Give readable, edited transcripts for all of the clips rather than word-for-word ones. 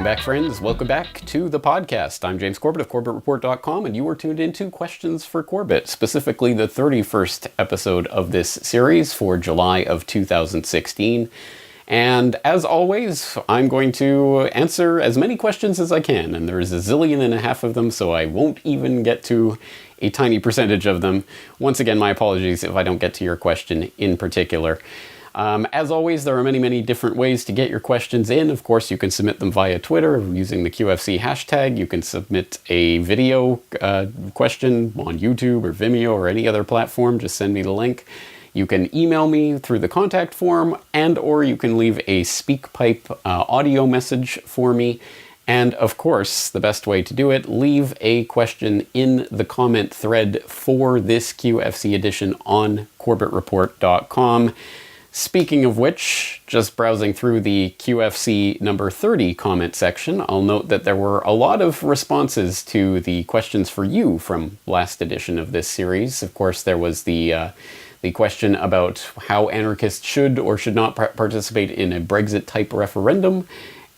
Welcome back, friends. Welcome back to the podcast. I'm James Corbett of CorbettReport.com, and you are tuned into Questions for Corbett, specifically the 31st episode of this series for July of 2016. And as always, I'm going to answer as many questions as I can, and there's 1.5 zillion of them, so I won't even get to a tiny percentage of them. Once again, my apologies if I don't get to your question in particular. As always, there are many different ways to get your questions in. Of course, you can submit them via Twitter using the QFC hashtag. You can submit a video question on YouTube or Vimeo or any other platform. Just send me the link. You can email me through the contact form, and or you can leave a SpeakPipe audio message for me. And of course, the best way to do it, leave a question in the comment thread for this QFC edition on CorbettReport.com. Speaking of which, just browsing through the QFC number 30 comment section, I'll note that there were a lot of responses to the questions for you from last edition of this series. Of course, there was the question about how anarchists should or should not participate in a Brexit-type referendum.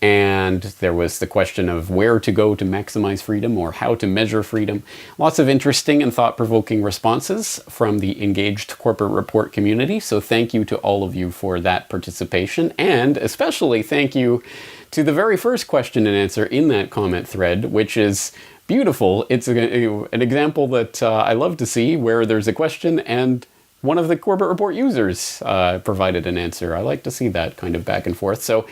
And there was the question of where to go to maximize freedom or how to measure freedom. Lots of interesting and thought-provoking responses from the engaged Corporate Report community. So thank you to all of you for that participation. And especially thank you to the very first question and answer in that comment thread, which is beautiful. It's an example that I love to see, where there's a question and one of the Corbett Report users provided an answer. I like to see that kind of back and forth. So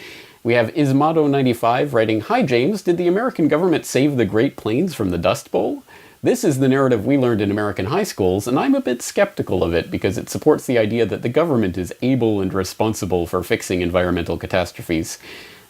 we have Ismado95 writing, "Hi James, did the American government save the Great Plains from the Dust Bowl? This is the narrative we learned in American high schools, and I'm a bit skeptical of it because it supports the idea that the government is able and responsible for fixing environmental catastrophes.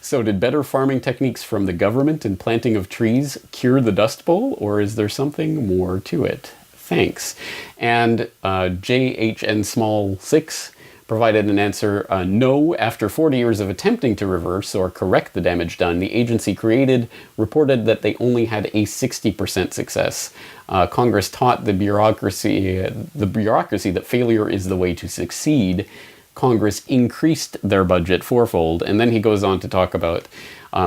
So did better farming techniques from the government and planting of trees cure the Dust Bowl, or is there something more to it? Thanks." And JHN Small 6 provided an answer, no, after 40 years of attempting to reverse or correct the damage done, the agency created reported that they only had a 60% success. Congress taught the bureaucracy that failure is the way to succeed. Congress increased their budget fourfold. And then he goes on to talk about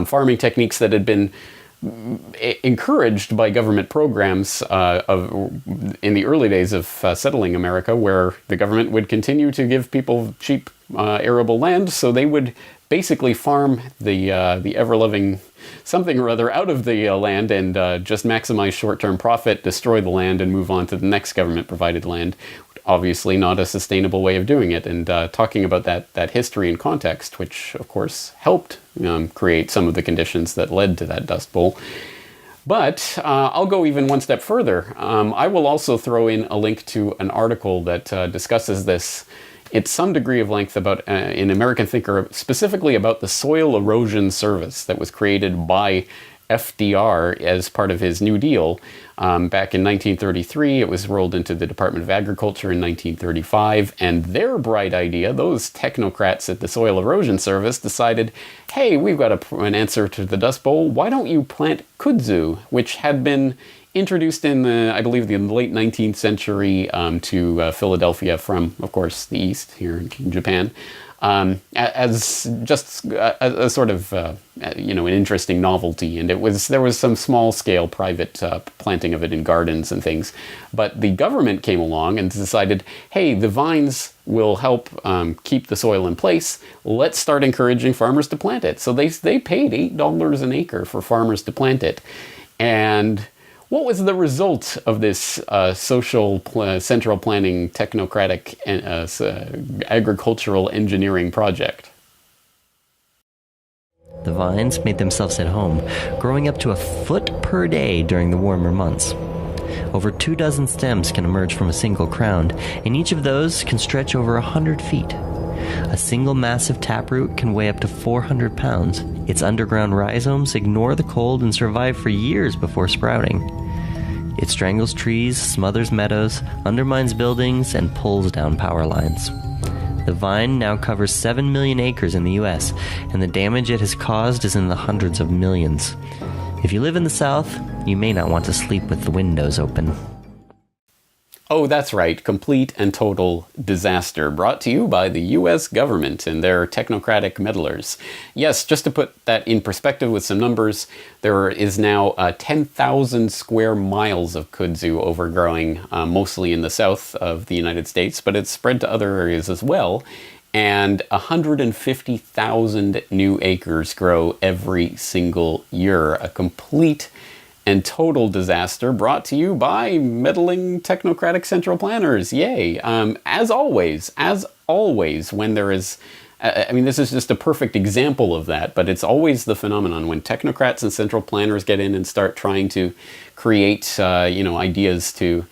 farming techniques that had been encouraged by government programs in the early days of settling America, where the government would continue to give people cheap arable land, so they would basically farm the ever-loving something or other out of the land and just maximize short-term profit, destroy the land, and move on to the next government-provided land. Obviously not a sustainable way of doing it, and talking about that history and context, which of course helped create some of the conditions that led to that Dust Bowl. But I'll go even one step further. I will also throw in a link to an article that discusses this at some degree of length about in American Thinker, specifically about the soil erosion service that was created by FDR as part of his New Deal. Back in 1933, it was rolled into the Department of Agriculture in 1935, and their bright idea, those technocrats at the Soil Erosion Service, decided, hey, we've got an answer to the Dust Bowl. Why don't you plant kudzu, which had been introduced in I believe, the late 19th century to Philadelphia from, of course, the East, here in Japan. As just a sort of, an interesting novelty. And there was some small-scale private planting of it in gardens and things. But the government came along and decided, hey, the vines will help keep the soil in place. Let's start encouraging farmers to plant it. So they paid $8 an acre for farmers to plant it. And what was the result of this social central planning technocratic agricultural engineering project? The vines made themselves at home, growing up to 1 foot per day during the warmer months. Over 24 stems can emerge from a single crown, and each of those can stretch over 100 feet. A single massive taproot can weigh up to 400 pounds. Its underground rhizomes ignore the cold and survive for years before sprouting. It strangles trees, smothers meadows, undermines buildings, and pulls down power lines. The vine now covers 7 million acres in the U.S., and the damage it has caused is in the hundreds of millions. If you live in the South, you may not want to sleep with the windows open. Oh, that's right. Complete and total disaster. Brought to you by the U.S. government and their technocratic meddlers. Yes, just to put that in perspective with some numbers, there is now 10,000 square miles of kudzu overgrowing, mostly in the south of the United States, but it's spread to other areas as well. And 150,000 new acres grow every single year. A complete and total disaster brought to you by meddling technocratic central planners. Yay. As always, when there is, this is just a perfect example of that, but it's always the phenomenon when technocrats and central planners get in and start trying to create, ideas to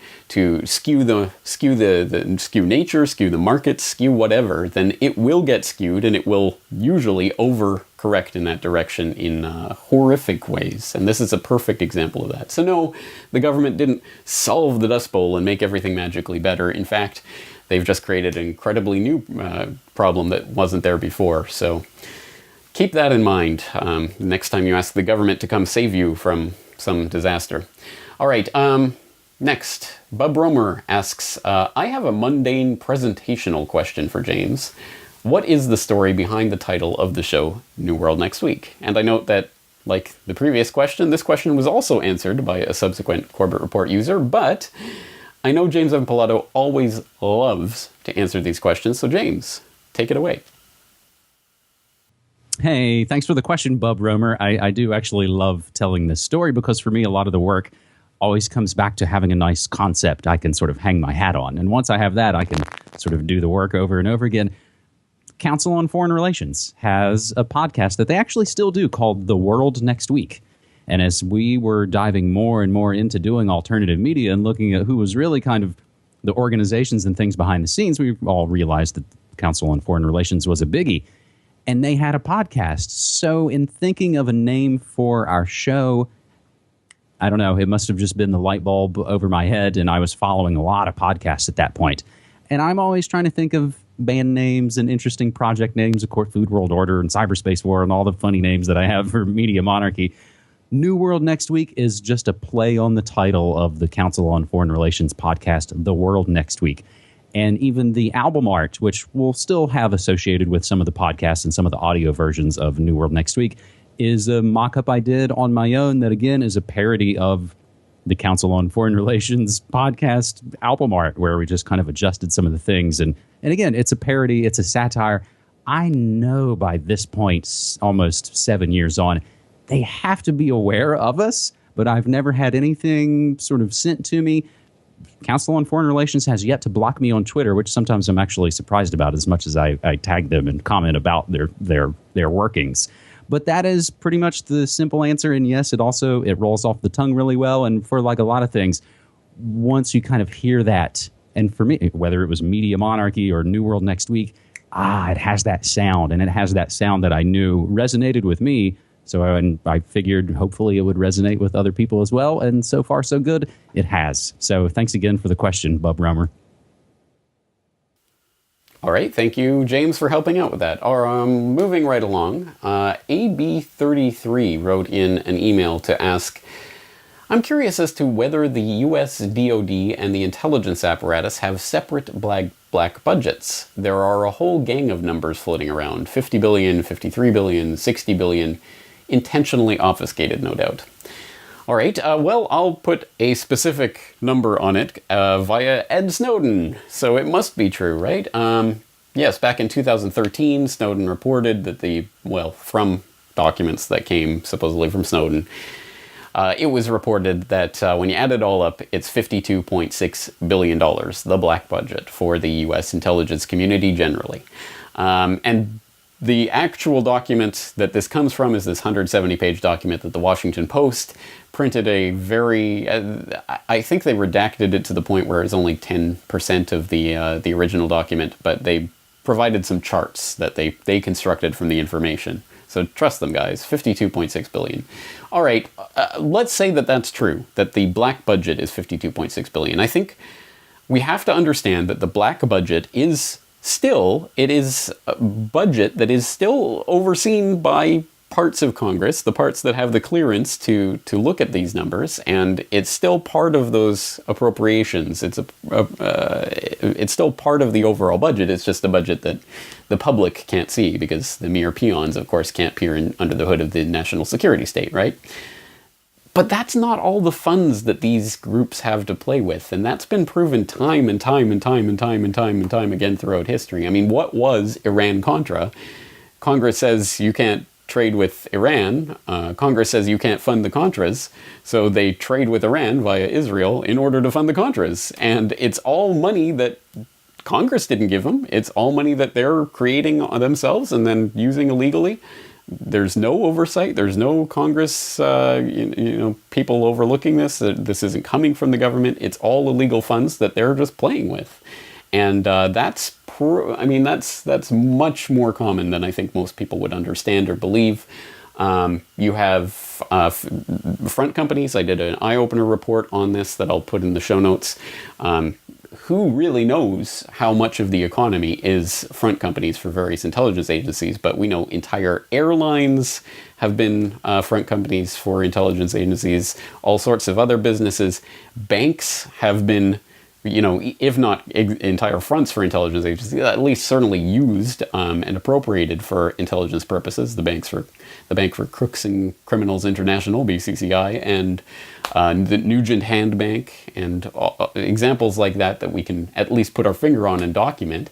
skew nature, skew the markets, skew whatever, then it will get skewed and it will usually overcorrect in that direction in horrific ways. And this is a perfect example of that. So no, the government didn't solve the Dust Bowl and make everything magically better. In fact, they've just created an incredibly new problem that wasn't there before. So keep that in mind next time you ask the government to come save you from some disaster. All right, next, Bub Romer asks, I have a mundane presentational question for James. What is the story behind the title of the show, New World Next Week? And I note that, like the previous question, this question was also answered by a subsequent Corbett Report user, but I know James Evan Pilato always loves to answer these questions, so James, take it away. Hey, thanks for the question, Bub Romer. I do actually love telling this story because for me, a lot of the work always comes back to having a nice concept I can sort of hang my hat on. And once I have that, I can sort of do the work over and over again. Council on Foreign Relations has a podcast that they actually still do called The World Next Week. And as we were diving more and more into doing alternative media and looking at who was really kind of the organizations and things behind the scenes, we all realized that Council on Foreign Relations was a biggie. And they had a podcast. So in thinking of a name for our show, I don't know, it must have just been the light bulb over my head, and I was following a lot of podcasts at that point. And I'm always trying to think of band names and interesting project names, of course, Food World Order and Cyberspace War and all the funny names that I have for Media Monarchy. New World Next Week is just a play on the title of the Council on Foreign Relations podcast, The World Next Week. And even the album art, which we'll still have associated with some of the podcasts and some of the audio versions of New World Next Week, is a mock-up I did on my own that, again, is a parody of the Council on Foreign Relations podcast album art, where we just kind of adjusted some of the things. And again, it's a parody, it's a satire. I know by this point, almost 7 years on, they have to be aware of us, but I've never had anything sort of sent to me. Council on Foreign Relations has yet to block me on Twitter, which sometimes I'm actually surprised about as much as I tag them and comment about their workings. But that is pretty much the simple answer. And yes, it rolls off the tongue really well. And for like a lot of things, once you kind of hear that, and for me, whether it was Media Monarchy or New World Next Week, it has that sound. And it has that sound that I knew resonated with me. So I figured hopefully it would resonate with other people as well. And so far, so good. It has. So thanks again for the question, Bub Romer. All right, thank you, James, for helping out with that. Moving right along, AB33 wrote in an email to ask, I'm curious as to whether the US DoD and the intelligence apparatus have separate black budgets. There are a whole gang of numbers floating around, 50 billion, 53 billion, 60 billion, intentionally obfuscated, no doubt. All right, well, I'll put a specific number on it via Ed Snowdon, so it must be true, right? Yes, back in 2013, Snowdon reported that from documents that came supposedly from Snowdon, it was reported that when you add it all up, it's $52.6 billion, the black budget for the U.S. intelligence community generally. And the actual document that this comes from is this 170-page document that the Washington Post printed I think they redacted it to the point where it's only 10% of the original document, but they provided some charts that they constructed from the information. So trust them, guys. $52.6 billion. All right, let's say that that's true, that the black budget is $52.6 billion. I think we have to understand that the black budget is a budget that is still overseen by parts of Congress, the parts that have the clearance to look at these numbers, and it's still part of those appropriations. It's still part of the overall budget. It's just a budget that the public can't see because the mere peons, of course, can't peer under the hood of the national security state, right? But that's not all the funds that these groups have to play with, and that's been proven time and time again throughout history. I mean, what was Iran-Contra? Congress says you can't trade with Iran. Congress says you can't fund the Contras, so they trade with Iran via Israel in order to fund the Contras. And it's all money that Congress didn't give them. It's all money that they're creating themselves and then using illegally. There's no oversight. There's no Congress, people overlooking this. This isn't coming from the government. It's all illegal funds that they're just playing with, and that's much more common than I think most people would understand or believe. You have front companies. I did an eye-opener report on this that I'll put in the show notes. Who really knows how much of the economy is front companies for various intelligence agencies? But we know entire airlines have been front companies for intelligence agencies, all sorts of other businesses. Banks have been, if not entire fronts for intelligence agencies, at least certainly used and appropriated for intelligence purposes. The Bank for Crooks and Criminals International, BCCI, and the Nugent Hand Bank, and examples like that we can at least put our finger on and document.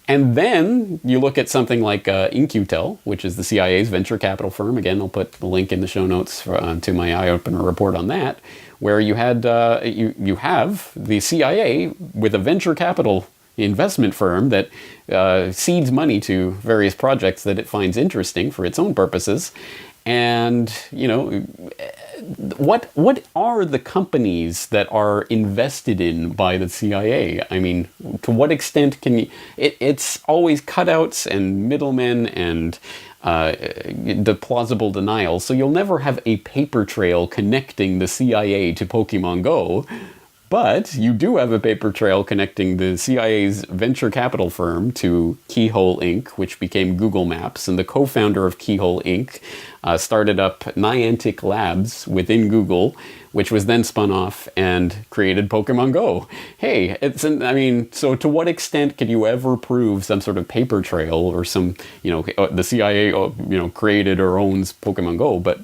And then you look at something like In-Q-Tel, which is the CIA's venture capital firm. Again, I'll put the link in the show notes to my eye-opener report on that, where you had you have the CIA with a venture capital investment firm that seeds money to various projects that it finds interesting for its own purposes. And, what are the companies that are invested in by the CIA? I mean, to what extent can you... It's always cutouts and middlemen and the plausible denial, so you'll never have a paper trail connecting the CIA to Pokemon Go. But you do have a paper trail connecting the CIA's venture capital firm to Keyhole Inc., which became Google Maps, and the co-founder of Keyhole Inc. Started up Niantic Labs within Google, which was then spun off and created Pokemon Go. Hey, so to what extent could you ever prove some sort of paper trail or some, the CIA, created or owns Pokemon Go, but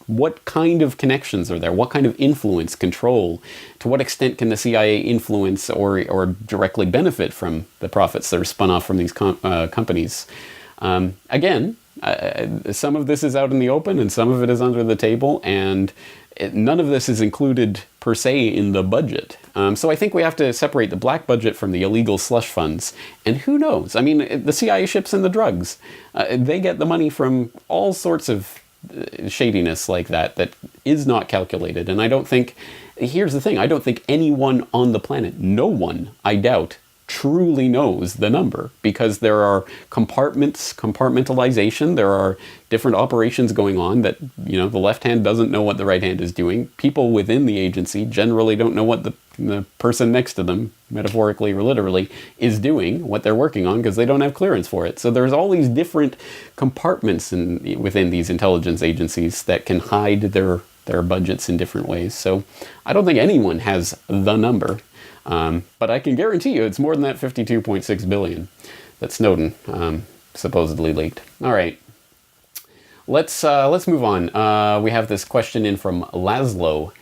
what kind of connections are there? What kind of influence, control? To what extent can the CIA influence or directly benefit from the profits that are spun off from these companies? Again, some of this is out in the open and some of it is under the table, and none of this is included per se in the budget. So I think we have to separate the black budget from the illegal slush funds. And who knows? I mean, the CIA ships in the drugs. They get the money from all sorts of shadiness like that is not calculated. And here's the thing, I don't think anyone on the planet, no one, I doubt, truly knows the number, because there are compartmentalization, there are different operations going on that, the left hand doesn't know what the right hand is doing. People within the agency generally don't know what the person next to them, metaphorically or literally, is doing, what they're working on, because they don't have clearance for it. So there's all these different compartments within these intelligence agencies that can hide their budgets in different ways. So I don't think anyone has the number. But I can guarantee you it's more than that $52.6 billion that Snowdon supposedly leaked. All right, let's move on. We have this question in from Laszlo.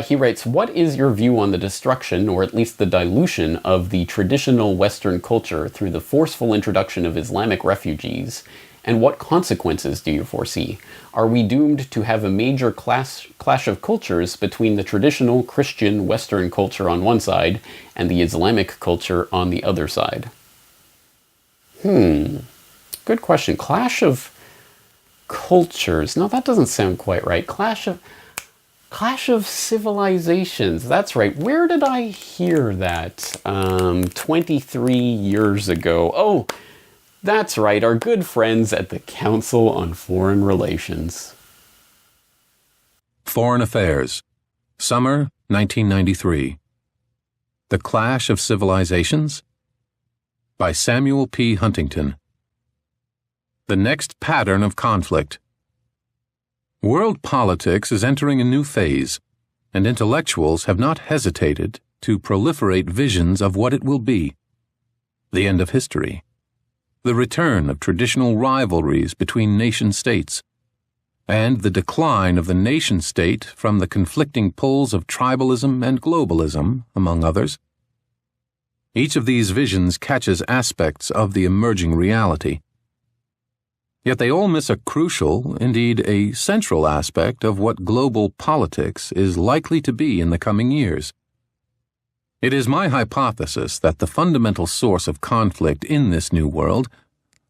He writes, what is your view on the destruction, or at least the dilution, of the traditional Western culture through the forceful introduction of Islamic refugees? And what consequences do you foresee? Are we doomed to have a major clash of cultures between the traditional Christian Western culture on one side and the Islamic culture on the other side? Good question. Clash of cultures. No, that doesn't sound quite right. Clash of civilizations. That's right. Where did I hear that? 23 years ago. Oh, that's right, our good friends at the Council on Foreign Relations. Foreign Affairs, Summer 1993. The Clash of Civilizations? By Samuel P. Huntington. The next pattern of conflict, World politics is entering a new phase, and intellectuals have not hesitated to proliferate visions of what it will be. The end of history. The return of traditional rivalries between nation-states, and the decline of the nation-state from the conflicting pulls of tribalism and globalism, among others. Each of these visions catches aspects of the emerging reality. Yet they all miss a crucial, indeed a central aspect of what global politics is likely to be in the coming years. It is my hypothesis that the fundamental source of conflict in this new world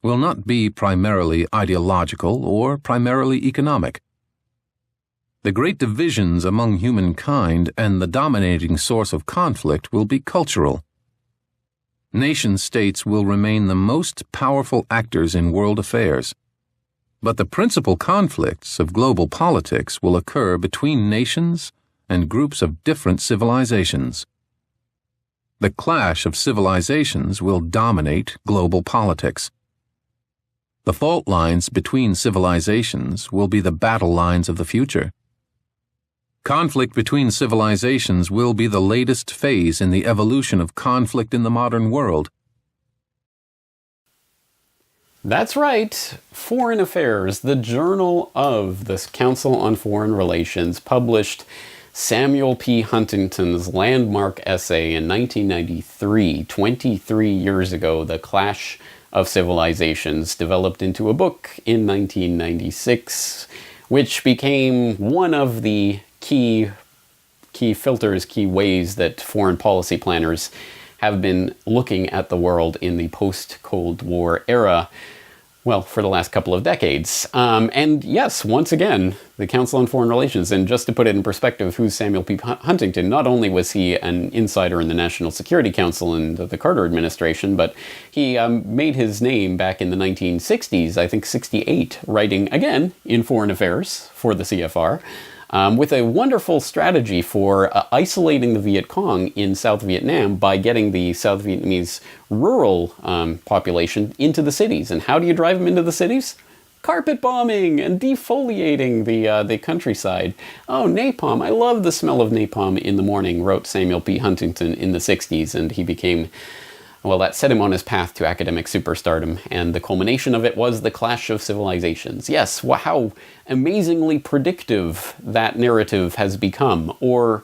will not be primarily ideological or primarily economic. The great divisions among humankind and the dominating source of conflict will be cultural. Nation-states will remain the most powerful actors in world affairs, but the principal conflicts of global politics will occur between nations and groups of different civilizations. The clash of civilizations will dominate global politics. The fault lines between civilizations will be the battle lines of the future. Conflict between civilizations will be the latest phase in the evolution of conflict in the modern world. That's right. Foreign Affairs, the journal of the Council on Foreign Relations, published Samuel P. Huntington's landmark essay in 1993, 23 years ago, The Clash of Civilizations, developed into a book in 1996, which became one of the key filters, key ways that foreign policy planners have been looking at the world in the post-Cold War era, well, for the last couple of decades. And yes, once again, the Council on Foreign Relations, and just to put it in perspective, who's Samuel P. Huntington? Not only was he an insider in the National Security Council and the Carter administration, but he made his name back in the 1960s, I think 68, writing, again, in Foreign Affairs for the CFR, with a wonderful strategy for isolating the Viet Cong in South Vietnam by getting the South Vietnamese rural population into the cities. And how do you drive them into the cities? Carpet bombing and defoliating the countryside. Oh, napalm. I love the smell of napalm in the morning, wrote Samuel P. Huntington in the 60s, and he became... well, that set him on his path to academic superstardom, and the culmination of it was The Clash of Civilizations. Yes, how amazingly predictive that narrative has become. Or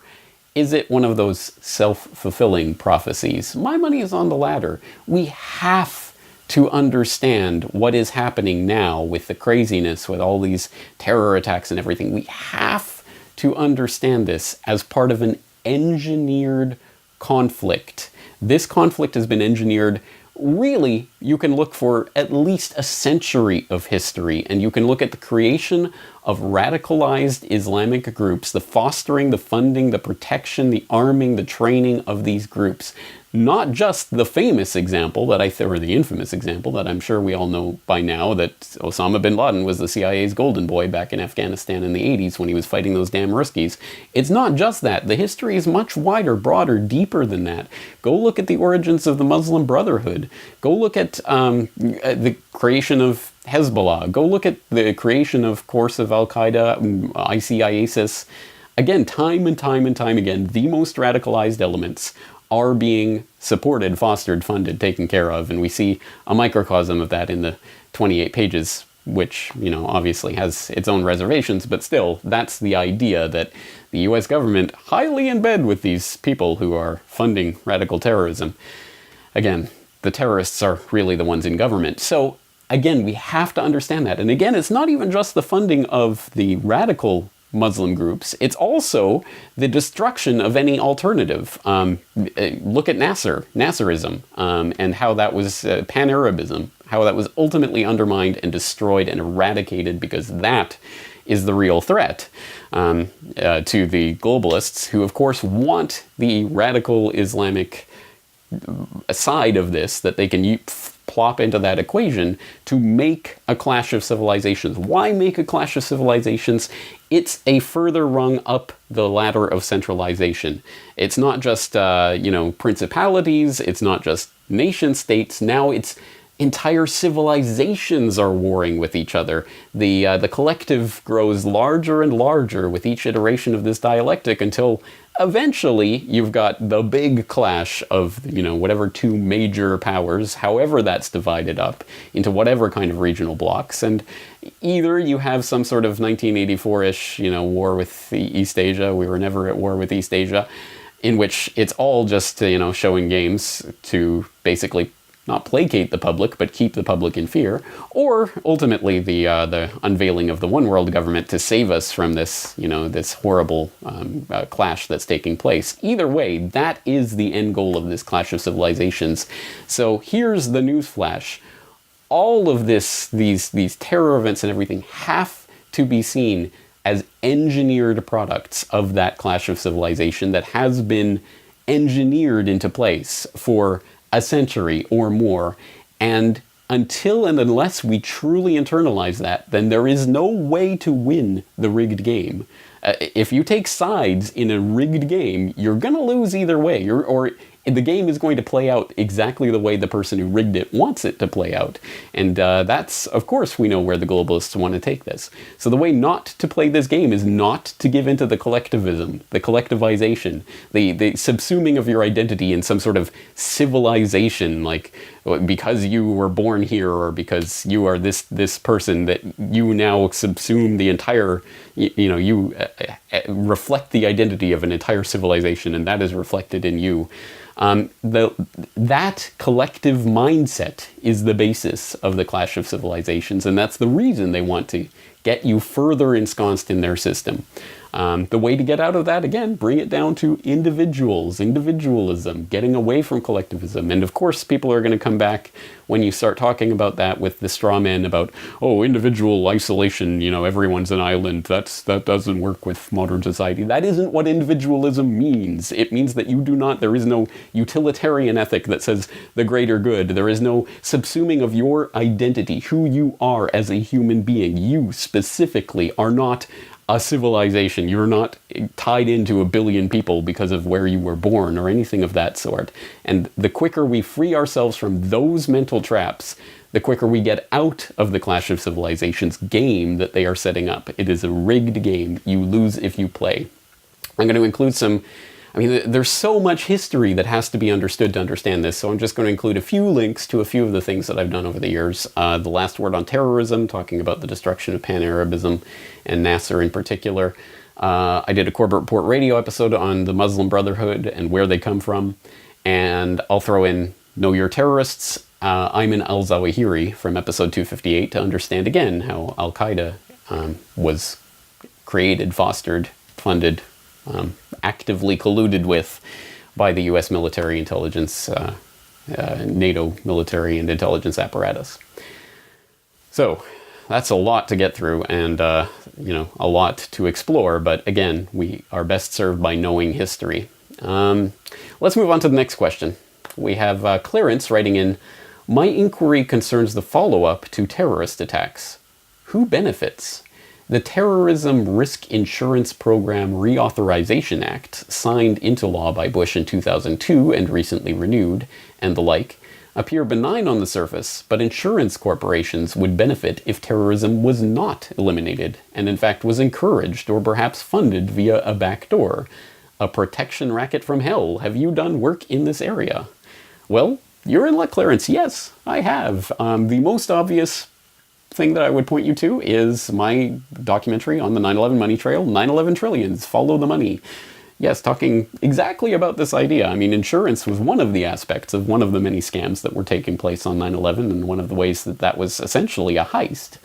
is it one of those self-fulfilling prophecies? My money is on the latter. We have to understand what is happening now with the craziness, with all these terror attacks and everything. We have to understand this as part of an engineered conflict. This conflict has been engineered. Really, you can look for at least a century of history, and you can look at the creation of radicalized Islamic groups, the fostering, the funding, the protection, the arming, the training of these groups. Not just the famous example or the infamous example that I'm sure we all know by now, that Osama bin Laden was the CIA's golden boy back in Afghanistan in the 80s when he was fighting those damn Ruskies. It's not just that. The history is much wider, broader, deeper than that. Go look at the origins of the Muslim Brotherhood. Go look at the creation of Hezbollah. Go look at the creation, of course, of Al-Qaeda, ISIS. Again, time and time and time again, the most radicalized elements are being supported, fostered, funded, taken care of, and we see a microcosm of that in the 28 pages, which, obviously has its own reservations, but still, that's the idea that the US government, highly in bed with these people who are funding radical terrorism. Again, the terrorists are really the ones in government. So, again, we have to understand that. And again, it's not even just the funding of the radical Muslim groups, it's also the destruction of any alternative. Look at Nasserism, and how that was Pan-Arabism, how that was ultimately undermined and destroyed and eradicated, because that is the real threat to the globalists, who of course want the radical Islamic side of this that they can plop into that equation to make a clash of civilizations. Why make a clash of civilizations? It's a further rung up the ladder of centralization. It's not just, principalities. It's not just nation states. Now it's entire civilizations are warring with each other. The collective grows larger and larger with each iteration of this dialectic until eventually you've got the big clash of, whatever two major powers, however that's divided up into whatever kind of regional blocks. And either you have some sort of 1984-ish, war with East Asia. We were never at war with East Asia, in which it's all just, showing games to basically not placate the public, but keep the public in fear, or ultimately the unveiling of the one world government to save us from this, this horrible clash that's taking place. Either way, that is the end goal of this clash of civilizations. So here's the newsflash. All of these terror events and everything have to be seen as engineered products of that clash of civilization that has been engineered into place for a century or more. And until and unless we truly internalize that, then there is no way to win the rigged game. If you take sides in a rigged game, you're going to lose either way. Or the game is going to play out exactly the way the person who rigged it wants it to play out. And that's, of course, we know where the globalists want to take this. So the way not to play this game is not to give into the collectivism, the collectivization, the subsuming of your identity in some sort of civilization, like because you were born here or because you are this person, that you now subsume the entire, you reflect the identity of an entire civilization, and that is reflected in you. That collective mindset is the basis of the clash of civilizations, and that's the reason they want to get you further ensconced in their system. The way to get out of that, again, bring it down to individualism, getting away from collectivism. And of course, people are going to come back when you start talking about that with the straw man about, individual isolation, everyone's an island. That doesn't work with modern society. That isn't what individualism means. It means that there is no utilitarian ethic that says the greater good. There is no subsuming of your identity, who you are as a human being. You specifically are not a civilization. You're not tied into a billion people because of where you were born or anything of that sort. And the quicker we free ourselves from those mental traps, the quicker we get out of the Clash of Civilizations game that they are setting up. It is a rigged game. You lose if you play. I'm going to include there's so much history that has to be understood to understand this, so I'm just going to include a few links to a few of the things that I've done over the years. The Last Word on Terrorism, talking about the destruction of Pan-Arabism and Nasser in particular. I did a Corbett Report radio episode on the Muslim Brotherhood and where they come from. And I'll throw in Know Your Terrorists, Ayman al-Zawahiri from episode 258 to understand again how Al-Qaeda was created, fostered, funded, actively colluded with by the U.S. military intelligence, NATO military and intelligence apparatus. So that's a lot to get through and, a lot to explore. But again, we are best served by knowing history. Let's move on to the next question. We have Clarence writing in, my inquiry concerns the follow-up to terrorist attacks. Who benefits? The Terrorism Risk Insurance Program Reauthorization Act, signed into law by Bush in 2002 and recently renewed, and the like, appear benign on the surface, but insurance corporations would benefit if terrorism was not eliminated, and in fact was encouraged or perhaps funded via a backdoor. A protection racket from hell. Have you done work in this area? Well, you're in luck, Clarence. Yes, I have. The most obvious thing that I would point you to is my documentary on the 9/11 money trail, 9/11 Trillions, Follow the Money. Yes, talking exactly about this idea. Insurance was one of the aspects of one of the many scams that were taking place on 9/11, and one of the ways that was essentially a heist,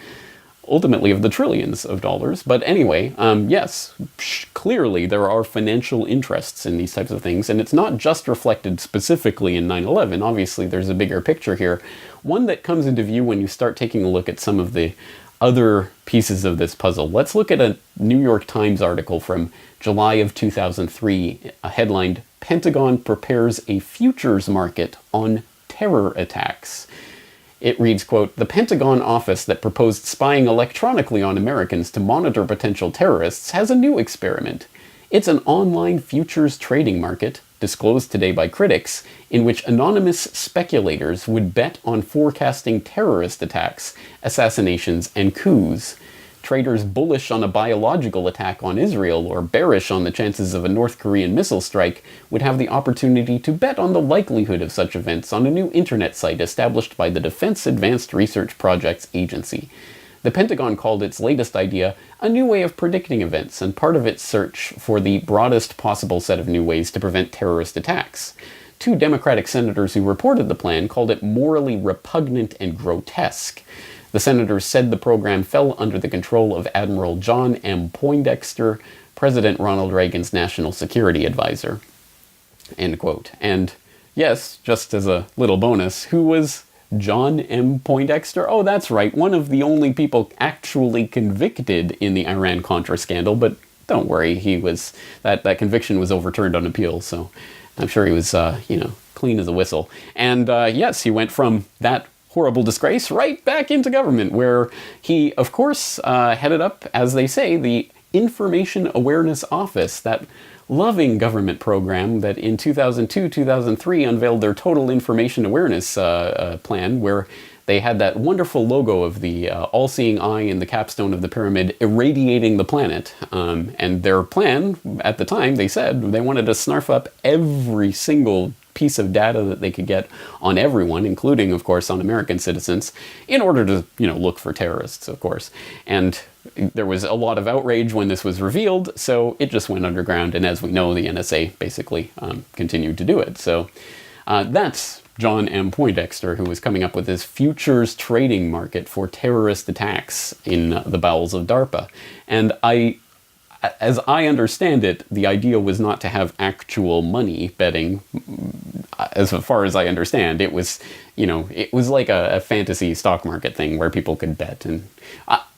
ultimately of the trillions of dollars. But anyway, yes, clearly there are financial interests in these types of things, and it's not just reflected specifically in 9/11. Obviously, there's a bigger picture here, one that comes into view when you start taking a look at some of the other pieces of this puzzle. Let's look at a New York Times article from July of 2003, headlined, Pentagon Prepares a Futures Market on Terror Attacks. It reads, quote, the Pentagon office that proposed spying electronically on Americans to monitor potential terrorists has a new experiment. It's an online futures trading market disclosed today by critics, in which anonymous speculators would bet on forecasting terrorist attacks, assassinations, and coups. Traders bullish on a biological attack on Israel or bearish on the chances of a North Korean missile strike would have the opportunity to bet on the likelihood of such events on a new internet site established by the Defense Advanced Research Projects Agency. The Pentagon called its latest idea a new way of predicting events and part of its search for the broadest possible set of new ways to prevent terrorist attacks. 2 Democratic senators who reported the plan called it morally repugnant and grotesque. The senators said the program fell under the control of Admiral John M. Poindexter, President Ronald Reagan's national security advisor. End quote. And yes, just as a little bonus, who was John M. Poindexter? Oh, that's right, one of the only people actually convicted in the Iran-Contra scandal, but don't worry, that conviction was overturned on appeal, so I'm sure he was, clean as a whistle. And yes, he went from that horrible disgrace right back into government, where he, of course, headed up, as they say, the Information Awareness Office, that loving government program that in 2002-2003 unveiled their total information awareness plan, where they had that wonderful logo of the all-seeing eye in the capstone of the pyramid irradiating the planet. And their plan, at the time, they said they wanted to snarf up every single piece of data that they could get on everyone, including, of course, on American citizens, in order to, look for terrorists, of course. And there was a lot of outrage when this was revealed, so it just went underground, and as we know, the NSA basically continued to do it. So that's John M. Poindexter, who was coming up with this futures trading market for terrorist attacks in the bowels of DARPA. And as I understand it, the idea was not to have actual money betting. As far as I understand, it was, it was like a fantasy stock market thing where people could bet. And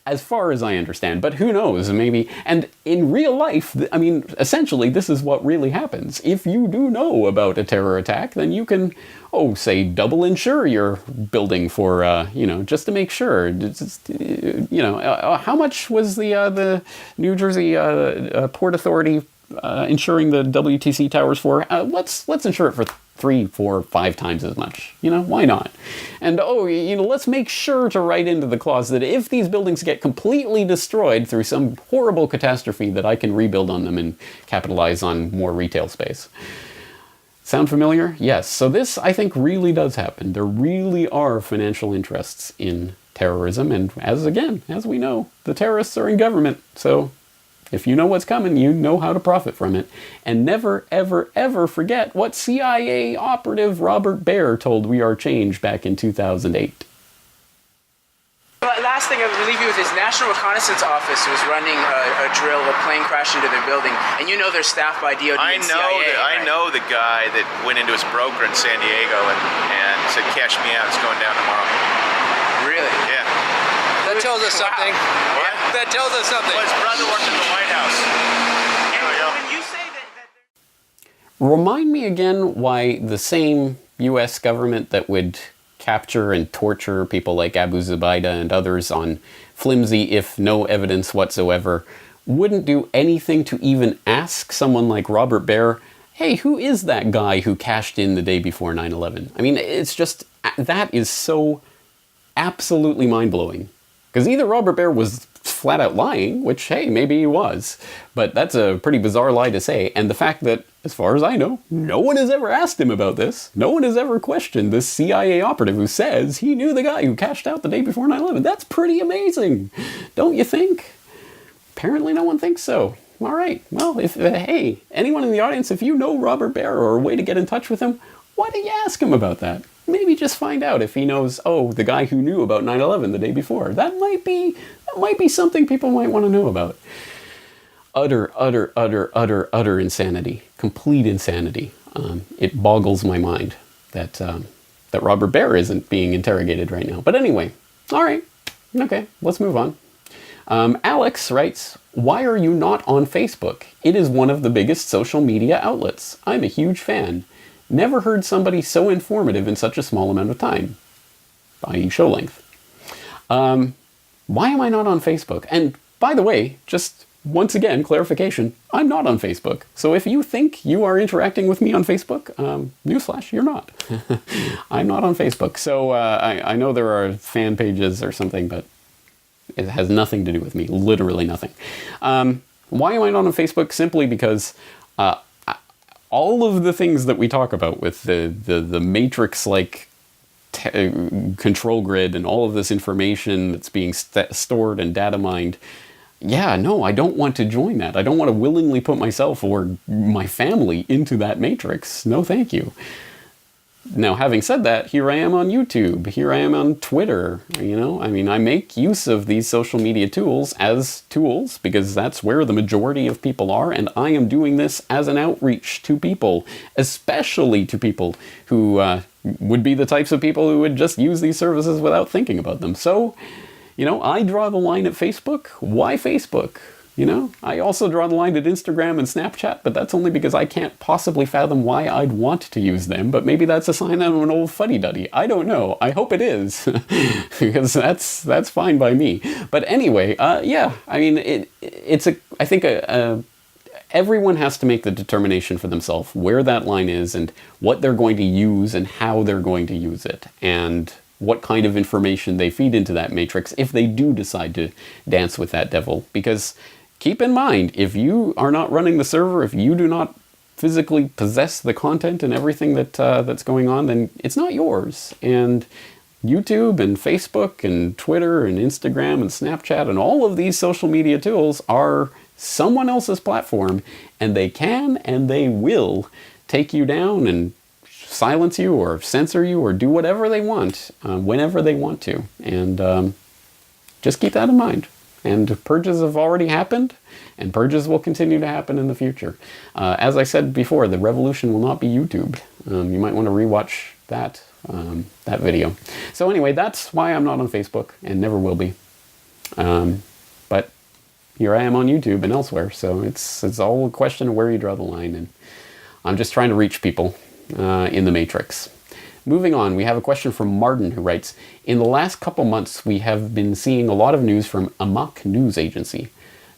as far as I understand, but who knows, maybe. And in real life, essentially, this is what really happens. If you do know about a terror attack, then you can, say, double insure your building for, just to make sure. How much was the New Jersey Port Authority insuring the WTC towers for? Let's insure it for 3, 4, 5 times as much. Why not? And let's make sure to write into the clause that if these buildings get completely destroyed through some horrible catastrophe, that I can rebuild on them and capitalize on more retail space. Sound familiar? Yes. So this, I think, really does happen. There really are financial interests in terrorism, and as we know, the terrorists are in government, so if you know what's coming, you know how to profit from it. And never, ever, ever forget what CIA operative Robert Baer told We Are Change back in 2008. Last thing I would leave you with is National Reconnaissance Office was running a drill, a plane crashed into their building, and they're staffed by DOD and CIA. I know the guy that went into his broker in San Diego and said, cash me out, it's going down tomorrow. Really? Yeah. That tells us something. What? That tells us something. Well, his brother worked in the White House. When you say that... Remind me again why the same U.S. government that would capture and torture people like Abu Zubaydah and others on flimsy, if no evidence whatsoever, wouldn't do anything to even ask someone like Robert Baer, hey, who is that guy who cashed in the day before 9/11? It's just, that is so absolutely mind-blowing. Because either Robert Baer was flat out lying, which, hey, maybe he was, but that's a pretty bizarre lie to say, and the fact that, as far as I know, no one has ever asked him about this, no one has ever questioned this CIA operative who says he knew the guy who cashed out the day before 9/11. That's pretty amazing, don't you think? Apparently no one thinks so. All right, well, if hey, anyone in the audience, if you know Robert Baer or a way to get in touch with him, why don't you ask him about that? Maybe just find out if he knows, the guy who knew about 9/11 the day before. That might be something people might want to know about. Utter insanity. Complete insanity. It boggles my mind that Robert Baer isn't being interrogated right now. But anyway, all right. Okay, let's move on. Alex writes, why are you not on Facebook? It is one of the biggest social media outlets. I'm a huge fan. Never heard somebody so informative in such a small amount of time, i.e. show length. Why am I not on Facebook? And by the way, just once again, clarification, I'm not on Facebook. So if you think you are interacting with me on Facebook, newsflash, you're not. I'm not on Facebook. So I know there are fan pages or something, but it has nothing to do with me, literally nothing. Why am I not on Facebook? Simply because all of the things that we talk about with the matrix-like control grid and all of this information that's being stored and data mined, yeah, no, I don't want to join that. I don't want to willingly put myself or my family into that matrix. No, thank you. Now, having said that, here I am on YouTube. Here I am on Twitter. You know, I mean, I make use of these social media tools as tools because that's where the majority of people are, and I am doing this as an outreach to people, especially to people who would be the types of people who would just use these services without thinking about them. So, you know, I draw the line at Facebook. Why Facebook? You know, I also draw the line at Instagram and Snapchat, but that's only because I can't possibly fathom why I'd want to use them. But maybe that's a sign I'm an old fuddy-duddy. I don't know. I hope it is, because that's fine by me. But anyway, yeah, I mean, I think everyone has to make the determination for themselves where that line is and what they're going to use and how they're going to use it, and what kind of information they feed into that matrix if they do decide to dance with that devil. Because keep in mind, if you are not running the server, if you do not physically possess the content and everything that's going on, then it's not yours. And YouTube and Facebook and Twitter and Instagram and Snapchat and all of these social media tools are someone else's platform, and they can and they will take you down and silence you or censor you or do whatever they want whenever they want to. And just keep that in mind. And purges have already happened, and purges will continue to happen in the future. As I said before, the revolution will not be YouTube. You might want to rewatch that video. So anyway, that's why I'm not on Facebook and never will be. But here I am on YouTube and elsewhere, so it's all a question of where you draw the line, and I'm just trying to reach people in the matrix. Moving on, we have a question from Martin, who writes, in the last couple months we have been seeing a lot of news from Amok News Agency.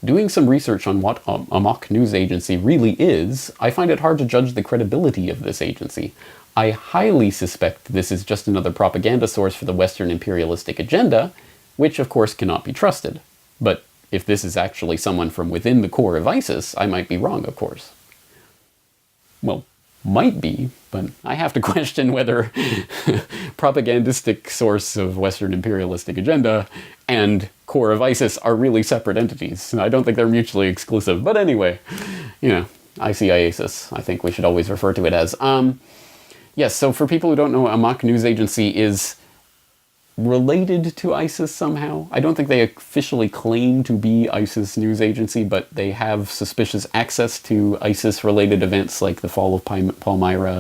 Doing some research on what Amok News Agency really is, I find it hard to judge the credibility of this agency. I highly suspect this is just another propaganda source for the Western imperialistic agenda, which of course cannot be trusted. But if this is actually someone from within the core of ISIS, I might be wrong, of course. Well, might be, but I have to question whether propagandistic source of Western imperialistic agenda and core of ISIS are really separate entities. I don't think they're mutually exclusive. But anyway, you know, ISIS, I think we should always refer to it as. Yes, so for people who don't know, Amok News Agency is related to ISIS somehow. I don't think they officially claim to be ISIS news agency, but they have suspicious access to ISIS-related events like the fall of Palmyra,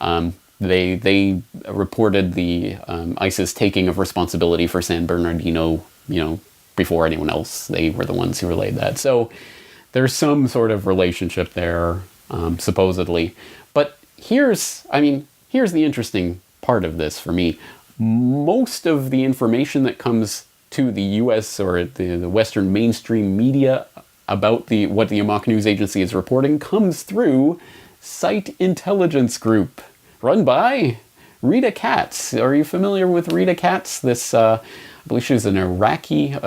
and they reported the ISIS taking of responsibility for San Bernardino, you know, before anyone else. They were the ones who relayed that. So there's some sort of relationship there, supposedly. But here's the interesting part of this for me. Most of the information that comes to the U.S. or the Western mainstream media about what the Amok News Agency is reporting comes through Site Intelligence Group, run by Rita Katz. Are you familiar with Rita Katz? This, I believe she was an Iraqi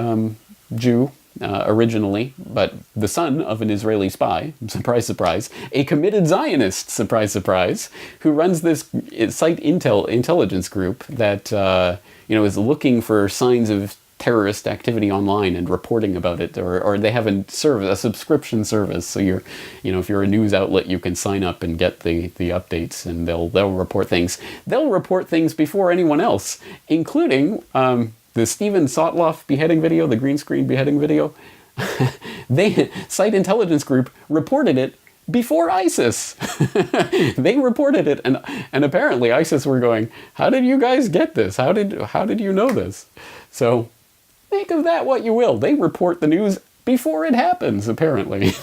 Jew originally, but the son of an Israeli spy, surprise, surprise, a committed Zionist, surprise, surprise, who runs this Site Intelligence Group that, is looking for signs of terrorist activity online and reporting about it, or they have a subscription service. So if you're a news outlet, you can sign up and get the updates, and they'll report things. They'll report things before anyone else, including the Steven Sotloff beheading video, the green screen beheading video. Site Intelligence Group reported it before ISIS. They reported it, and apparently ISIS were going, "How did you guys get this? How did you know this?" So make of that what you will. They report the news before it happens, apparently.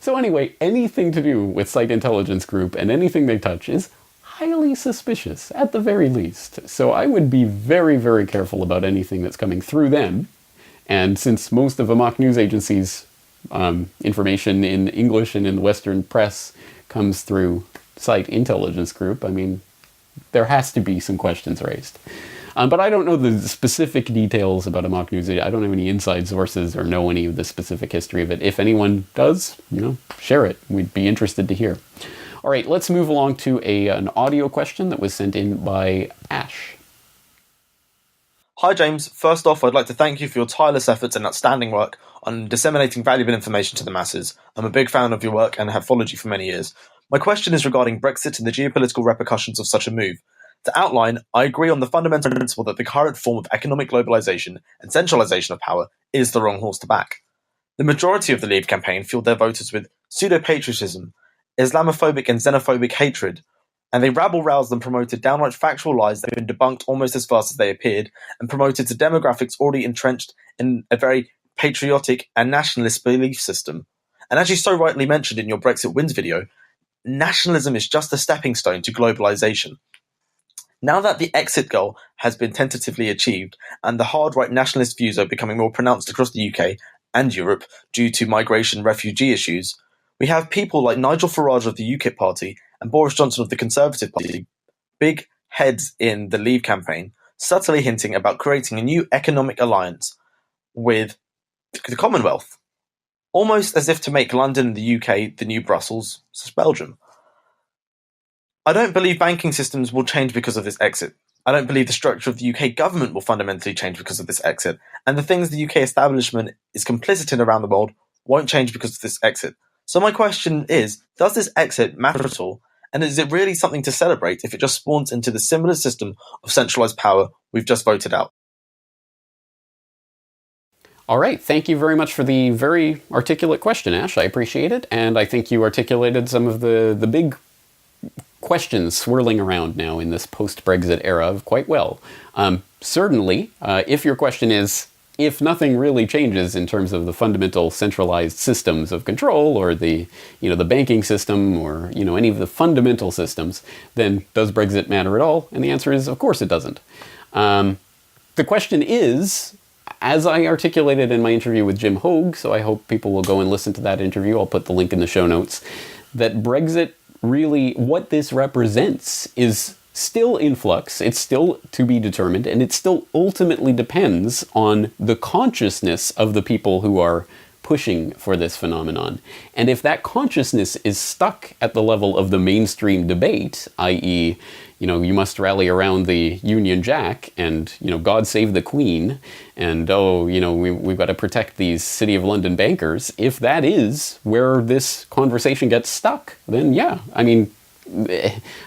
So anyway, anything to do with Site Intelligence Group and anything they touch is highly suspicious, at the very least. So I would be very, very careful about anything that's coming through them. And since most of a mock news agency's information in English and in the Western press comes through site intelligence group, I mean, there has to be some questions raised. But I don't know the specific details about a mock news. I don't have any inside sources or know any of the specific history of it. If anyone does, share it. We'd be interested to hear. All right, let's move along to an audio question that was sent in by Ash. Hi James, first off I'd like to thank you for your tireless efforts and outstanding work on disseminating valuable information to the masses. I'm a big fan of your work and have followed you for many years. My question is regarding Brexit and the geopolitical repercussions of such a move. To outline, I agree on the fundamental principle that the current form of economic globalization and centralization of power is the wrong horse to back. The majority of the Leave campaign fueled their voters with pseudo-patriotism, Islamophobic and xenophobic hatred, and they rabble-roused and promoted downright factual lies that have been debunked almost as fast as they appeared, and promoted to demographics already entrenched in a very patriotic and nationalist belief system. And as you so rightly mentioned in your Brexit Wins video, nationalism is just a stepping stone to globalization. Now that the exit goal has been tentatively achieved, and the hard-right nationalist views are becoming more pronounced across the UK and Europe due to migration refugee issues, we have people like Nigel Farage of the UKIP party and Boris Johnson of the Conservative Party, big heads in the Leave campaign, subtly hinting about creating a new economic alliance with the Commonwealth, almost as if to make London and the UK the new Brussels, Belgium. I don't believe banking systems will change because of this exit. I don't believe the structure of the UK government will fundamentally change because of this exit, and the things the UK establishment is complicit in around the world won't change because of this exit. So my question is, does this exit matter at all? And is it really something to celebrate if it just spawns into the similar system of centralized power we've just voted out? All right, thank you very much for the very articulate question, Ash. I appreciate it, and I think you articulated some of the big questions swirling around now in this post-Brexit era quite well. Certainly, if your question is, if nothing really changes in terms of the fundamental centralized systems of control or the banking system or, any of the fundamental systems, then does Brexit matter at all? And the answer is, of course it doesn't. The question is, as I articulated in my interview with Jim Hogue, so I hope people will go and listen to that interview, I'll put the link in the show notes, that Brexit really, what this represents is still in flux, it's still to be determined, and it still ultimately depends on the consciousness of the people who are pushing for this phenomenon. And if that consciousness is stuck at the level of the mainstream debate, i.e., you must rally around the Union Jack and, God save the Queen, and, we've got to protect these City of London bankers. If that is where this conversation gets stuck, then yeah, I mean,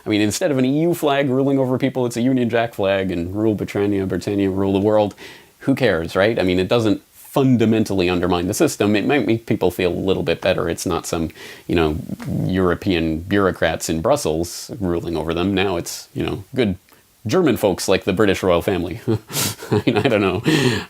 instead of an EU flag ruling over people, it's a Union Jack flag, and rule Britannia, rule the world. Who cares, right? I mean, it doesn't fundamentally undermine the system. It might make people feel a little bit better. It's not some, European bureaucrats in Brussels ruling over them. Now it's, good German folks like the British royal family. I mean, I don't know.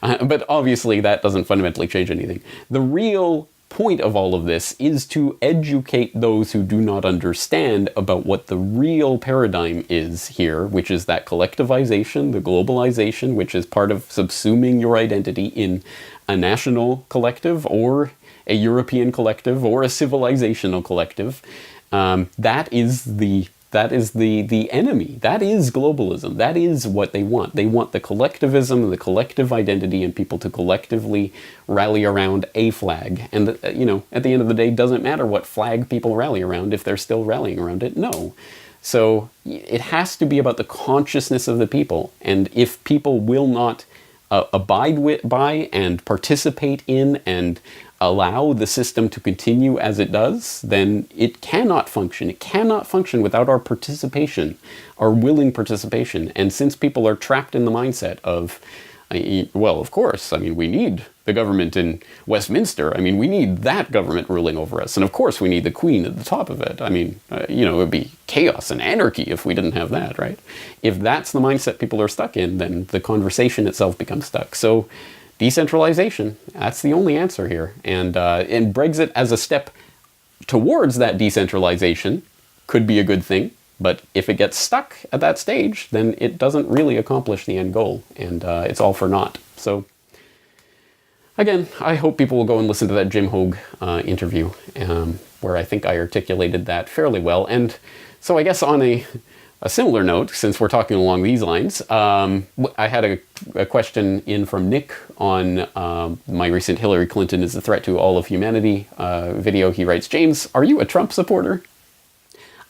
But obviously that doesn't fundamentally change anything. The real point of all of this is to educate those who do not understand about what the real paradigm is here, which is that collectivization, the globalization, which is part of subsuming your identity in a national collective or a European collective or a civilizational collective. That is the enemy. That is globalism. That is what they want. They want the collectivism, the collective identity, and people to collectively rally around a flag. And, at the end of the day, it doesn't matter what flag people rally around if they're still rallying around it. No. So it has to be about the consciousness of the people. And if people will not abide by and participate in and allow the system to continue as it does, then it cannot function. It cannot function without our participation, our willing participation. And since people are trapped in the mindset of, well, of course, we need the government in Westminster. We need that government ruling over us. And of course we need the Queen at the top of it. It would be chaos and anarchy if we didn't have that, right? If that's the mindset people are stuck in, then the conversation itself becomes stuck. So decentralization, that's the only answer here. And Brexit as a step towards that decentralization could be a good thing. But if it gets stuck at that stage, then it doesn't really accomplish the end goal. And it's all for naught. So Again, I hope people will go and listen to that Jim Hogue interview, where I think I articulated that fairly well. And so I guess on a similar note, since we're talking along these lines, I had a question in from Nick on my recent Hillary Clinton is a threat to all of humanity video. He writes, James, are you a Trump supporter?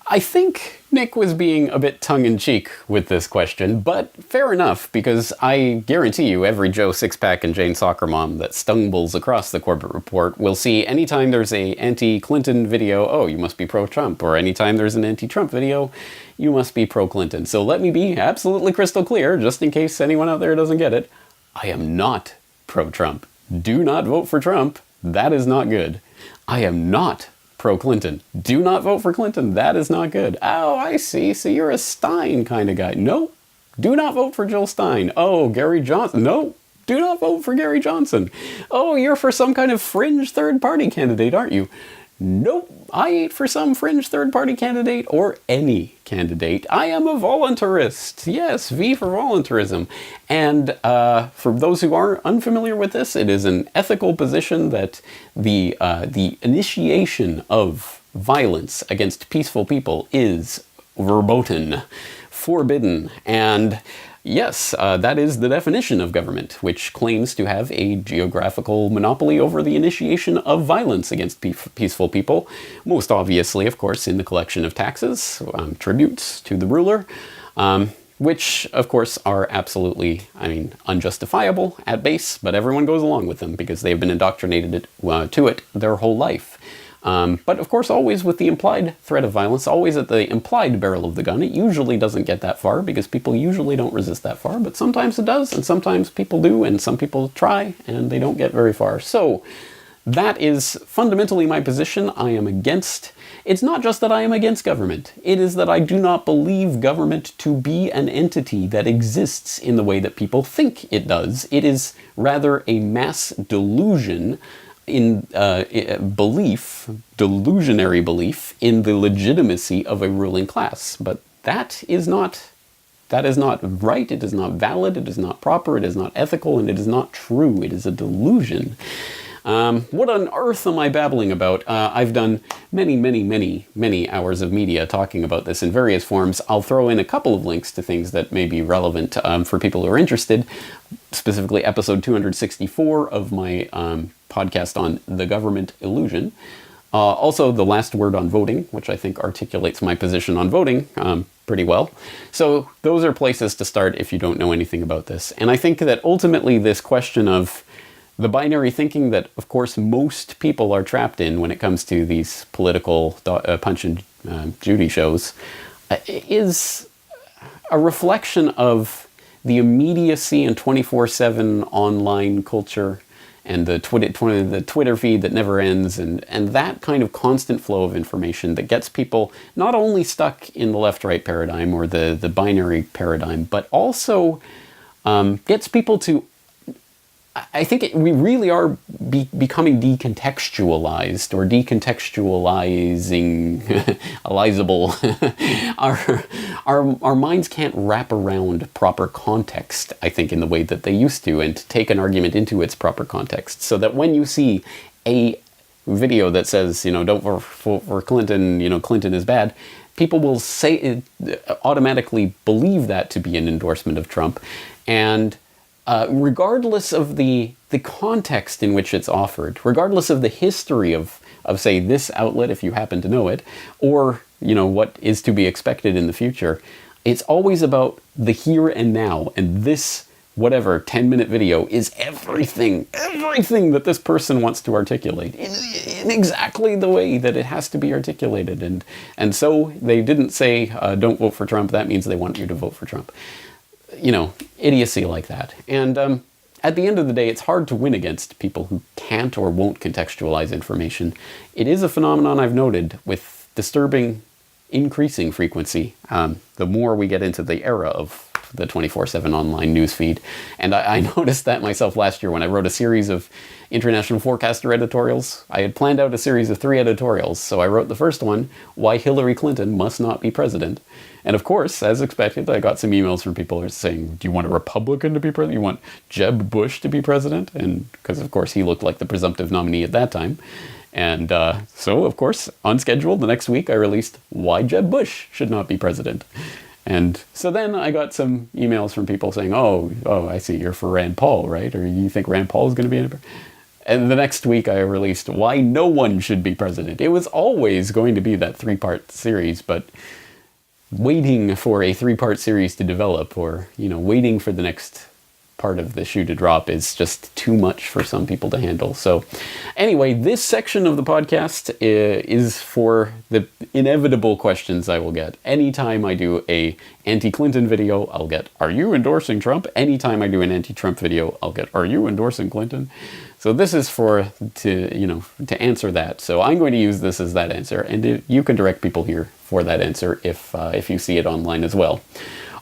I think Nick was being a bit tongue-in-cheek with this question, but fair enough, because I guarantee you every Joe Sixpack and Jane Soccer Mom that stumbles across the Corbett Report will see anytime there's a anti-Clinton video, oh, you must be pro-Trump, or anytime there's an anti-Trump video, you must be pro-Clinton. So let me be absolutely crystal clear, just in case anyone out there doesn't get it, I am not pro-Trump. Do not vote for Trump. That is not good. I am not pro-Clinton. Do not vote for Clinton. That is not good. Oh, I see. So you're a Stein kind of guy. No. Do not vote for Jill Stein. Oh, Gary Johnson. No. Do not vote for Gary Johnson. Oh, you're for some kind of fringe third-party candidate, aren't you? Nope. I ain't for some fringe third-party candidate or any candidate. I am a voluntarist. Yes, V for voluntarism. And for those who are unfamiliar with this, it is an ethical position that the initiation of violence against peaceful people is verboten, forbidden, and yes, that is the definition of government, which claims to have a geographical monopoly over the initiation of violence against peaceful people. Most obviously, of course, in the collection of taxes, tributes to the ruler, which, of course, are absolutely, unjustifiable at base, but everyone goes along with them because they've been indoctrinated to it their whole life. But of course, always with the implied threat of violence, always at the implied barrel of the gun. It usually doesn't get that far because people usually don't resist that far, but sometimes it does, and sometimes people do, and some people try, and they don't get very far. So that is fundamentally my position. I am against. It's not just that I am against government. It is that I do not believe government to be an entity that exists in the way that people think it does. It is rather a mass delusion in delusionary belief in the legitimacy of a ruling class. But that is not right, it is not valid, it is not proper, it is not ethical, and it is not true. It is a delusion. What on earth am I babbling about? I've done many hours of media talking about this in various forms. I'll throw in a couple of links to things that may be relevant for people who are interested, specifically episode 264 of my podcast on the government illusion. Also, the last word on voting, which I think articulates my position on voting pretty well. So those are places to start if you don't know anything about this. And I think that ultimately this question of the binary thinking that, of course, most people are trapped in when it comes to these political Punch and Judy shows is a reflection of the immediacy and 24/7 online culture and the Twitter feed that never ends, and that kind of constant flow of information that gets people not only stuck in the left-right paradigm or the binary paradigm, but also gets people to, I think we really are becoming decontextualized or decontextualizable. Our minds can't wrap around proper context, I think, in the way that they used to, and take an argument into its proper context. So that when you see a video that says, don't vote for Clinton, Clinton is bad, people will automatically believe that to be an endorsement of Trump. And regardless of the context in which it's offered, regardless of the history of say, this outlet, if you happen to know it, or, what is to be expected in the future, it's always about the here and now. And this, 10-minute video is everything that this person wants to articulate in exactly the way that it has to be articulated. And so they didn't say, don't vote for Trump. That means they want you to vote for Trump. Idiocy like that. And at the end of the day, it's hard to win against people who can't or won't contextualize information. It is a phenomenon I've noted with disturbing, increasing frequency the more we get into the era of the 24/7 online newsfeed. And I noticed that myself last year when I wrote a series of International Forecaster editorials. I had planned out a series of 3 editorials. So I wrote the first one, Why Hillary Clinton Must Not Be President. And of course, as expected, I got some emails from people who are saying, do you want a Republican to be president? You want Jeb Bush to be president? And because, of course, he looked like the presumptive nominee at that time. And so, of course, on schedule, the next week, I released why Jeb Bush should not be president. And so then I got some emails from people saying, oh, I see, you're for Rand Paul, right? Or you think Rand Paul is going to be in it? And the next week I released why no one should be president. It was always going to be that 3-part series, but waiting for a 3-part series to develop, or, waiting for the next part of the shoe to drop is just too much for some people to handle. So anyway, this section of the podcast is for the inevitable questions I will get. Anytime I do a anti-Clinton video, I'll get, are you endorsing Trump? Anytime I do an anti-Trump video, I'll get, are you endorsing Clinton? So this is to answer that. So I'm going to use this as that answer, and you can direct people here for that answer if you see it online as well.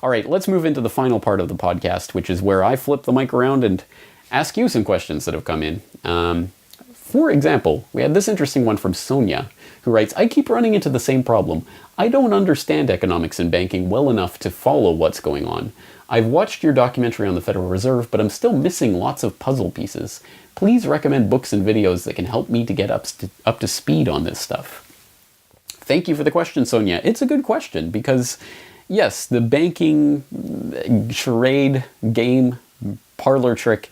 All right, let's move into the final part of the podcast, which is where I flip the mic around and ask you some questions that have come in. For example, we had this interesting one from Sonia, who writes, I keep running into the same problem. I don't understand economics and banking well enough to follow what's going on. I've watched your documentary on the Federal Reserve, but I'm still missing lots of puzzle pieces. Please recommend books and videos that can help me to get up to speed on this stuff. Thank you for the question, Sonia. It's a good question because, yes, the banking charade game parlor trick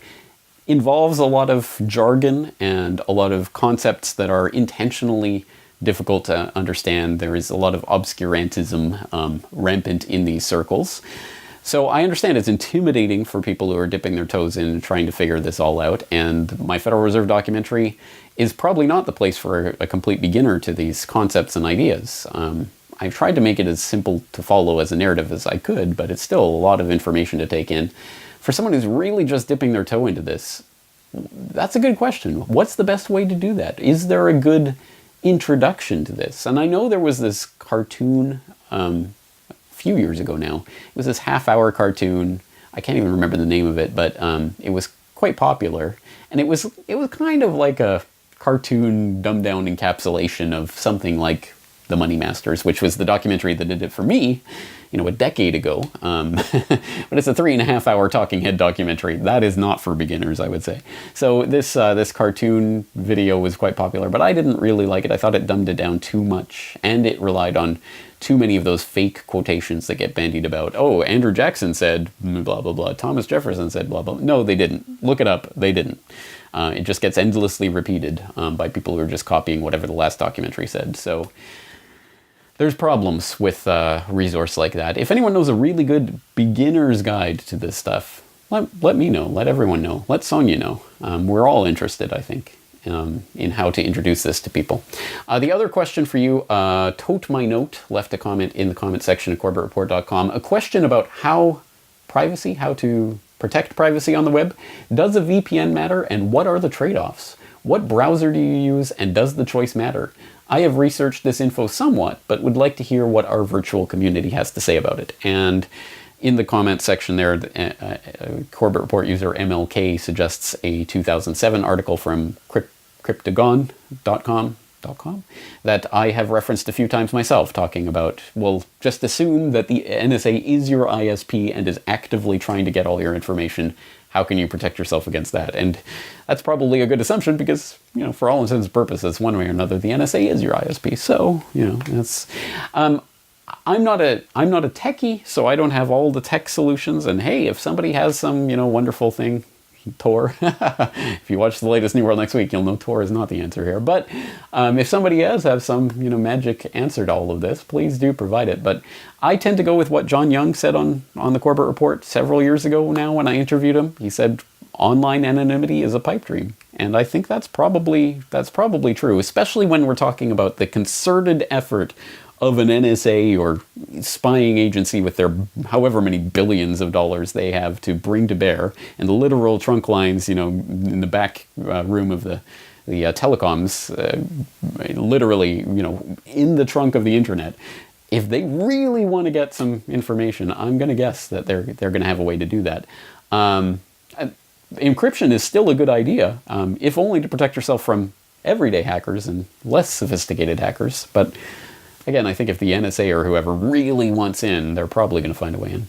involves a lot of jargon and a lot of concepts that are intentionally difficult to understand. There is a lot of obscurantism rampant in these circles. So I understand it's intimidating for people who are dipping their toes in and trying to figure this all out, and my Federal Reserve documentary is probably not the place for a complete beginner to these concepts and ideas. I've tried to make it as simple to follow as a narrative as I could, but it's still a lot of information to take in. For someone who's really just dipping their toe into this, that's a good question. What's the best way to do that? Is there a good introduction to this? And I know there was this cartoon few years ago now. It was this half-hour cartoon. I can't even remember the name of it, but it was quite popular. And it was kind of like a cartoon dumbed-down encapsulation of something like The Money Masters, which was the documentary that did it for me, a decade ago. But it's a 3.5-hour talking head documentary. That is not for beginners, I would say. So this cartoon video was quite popular, but I didn't really like it. I thought it dumbed it down too much, and it relied on too many of those fake quotations that get bandied about. Oh, Andrew Jackson said blah, blah, blah. Thomas Jefferson said blah, blah. No, they didn't. Look it up. They didn't. It just gets endlessly repeated by people who are just copying whatever the last documentary said. So there's problems with a resource like that. If anyone knows a really good beginner's guide to this stuff, let me know. Let everyone know. Let Sonia know. We're all interested, I think, in how to introduce this to people. The other question for you, Tote My Note left a comment in the comment section at CorbettReport.com. A question about how to protect privacy on the web. Does a VPN matter, and what are the trade-offs? What browser do you use, and does the choice matter? I have researched this info somewhat, but would like to hear what our virtual community has to say about it. And in the comment section there, Corbett Report user MLK suggests a 2007 article from Cryptagon.com that I have referenced a few times myself, talking about, well, just assume that the NSA is your ISP and is actively trying to get all your information. How can you protect yourself against that? And that's probably a good assumption because, for all intents and purposes, one way or another, the NSA is your ISP. So, that's... I'm not a techie, so I don't have all the tech solutions. And hey, if somebody has some, wonderful thing, Tor, if you watch the latest New World Next Week, you'll know Tor is not the answer here. But if somebody else has some, magic answer to all of this, please do provide it. But I tend to go with what John Young said on the Corbett Report several years ago now when I interviewed him. He said, online anonymity is a pipe dream. And I think that's probably true, especially when we're talking about the concerted effort of an NSA or spying agency with their however many billions of dollars they have to bring to bear, and the literal trunk lines, in the back room of the telecoms, literally, in the trunk of the internet. If they really want to get some information, I'm going to guess that they're going to have a way to do that. Encryption is still a good idea, if only to protect yourself from everyday hackers and less sophisticated hackers, but again, I think if the NSA or whoever really wants in, they're probably going to find a way in.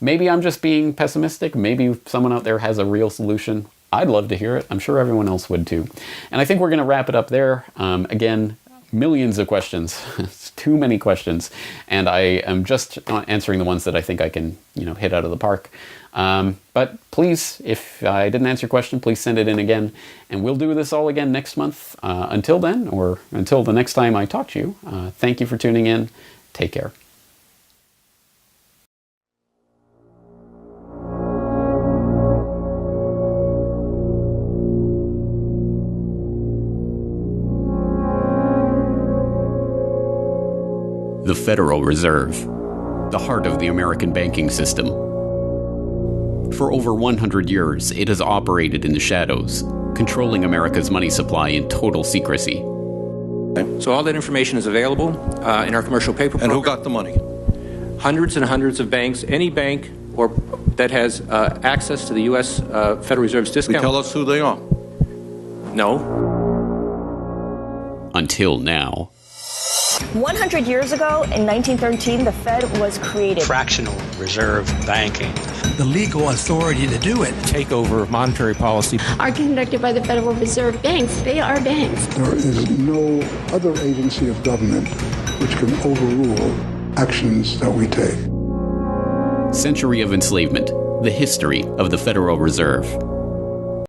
Maybe I'm just being pessimistic. Maybe someone out there has a real solution. I'd love to hear it. I'm sure everyone else would too. And I think we're going to wrap it up there. Again, millions of questions. It's too many questions. And I am just answering the ones that I think I can, hit out of the park. But please, if I didn't answer your question, please send it in again. And we'll do this all again next month. Until then, or until the next time I talk to you, thank you for tuning in. Take care. The Federal Reserve, the heart of the American banking system. For over 100 years, it has operated in the shadows, controlling America's money supply in total secrecy. So all that information is available in our commercial paper program. And who got the money? Hundreds and hundreds of banks. Any bank that has access to the U.S. Federal Reserve's discount. Tell us who they are. No. Until now. 100 years ago, in 1913, the Fed was created. Fractional reserve banking. The legal authority to do it. Takeover of monetary policy. Are conducted by the Federal Reserve banks. They are banks. There is no other agency of government which can overrule actions that we take. Century of Enslavement, the history of the Federal Reserve.